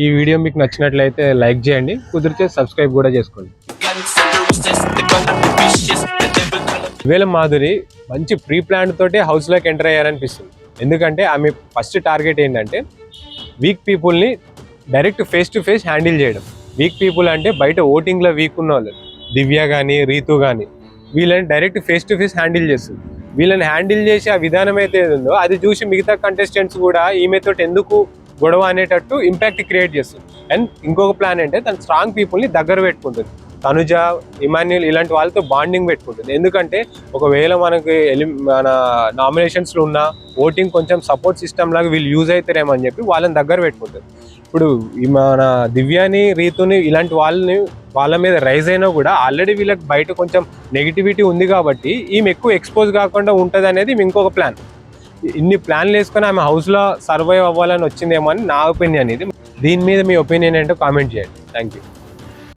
ఈ వీడియో మీకు నచ్చినట్లయితే లైక్ చేయండి, కుదిరితే సబ్స్క్రైబ్ కూడా చేసుకోండి. వేల మాధురి మంచి ప్రీ ప్లాన్ తోటి హౌస్లోకి ఎంటర్ అయ్యారనిపిస్తుంది. ఎందుకంటే ఆమె ఫస్ట్ టార్గెట్ ఏంటంటే వీక్ పీపుల్ని direct face to face handle చేయడం. వీక్ పీపుల్ అంటే బయట ఓటింగ్లో వీక్ ఉన్న వాళ్ళు, దివ్య కానీ రీతు కానీ, వీళ్ళని direct face to face handle చేస్తుంది. వీళ్ళని హ్యాండిల్ చేసే ఆ విధానం అయితే ఉందో అది చూసి మిగతా కంటెస్టెంట్స్ కూడా ఈమెతో ఎందుకు గొడవ అనేటట్టు ఇంపాక్ట్ క్రియేట్ చేస్తుంది. అండ్ ఇంకొక ప్లాన్ అంటే తన స్ట్రాంగ్ పీపుల్ని దగ్గర పెట్టుకుంటుంది. తనుజ, ఇమాన్యుల్ ఇలాంటి వాళ్ళతో బాండింగ్ పెట్టుకుంటుంది. ఎందుకంటే ఒకవేళ మనకి మన నామినేషన్స్లో ఉన్న ఓటింగ్ కొంచెం సపోర్ట్ సిస్టమ్ లాగా వీళ్ళు యూజ్ అవుతారేమో అని చెప్పి వాళ్ళని దగ్గర పెట్టుకుంటుంది. ఇప్పుడు మన దివ్యాని, రీతుని ఇలాంటి వాళ్ళ మీద రైజ్ అయినా కూడా ఆల్రెడీ వీళ్ళకి బయట కొంచెం నెగిటివిటీ ఉంది కాబట్టి ఈమె ఎక్కువ ఎక్స్పోజ్ కాకుండా ఉంటుంది అనేది ఇంకొక ప్లాన్. ఇన్ని ప్లాన్లు వేసుకొని ఆమె హౌస్లో సర్వైవ్ అవ్వాలని వచ్చిందేమో అని నా ఒపీనియన్. ఇది దీని మీద మీ ఒపీనియన్ ఏంటో కామెంట్ చేయండి. Thank you.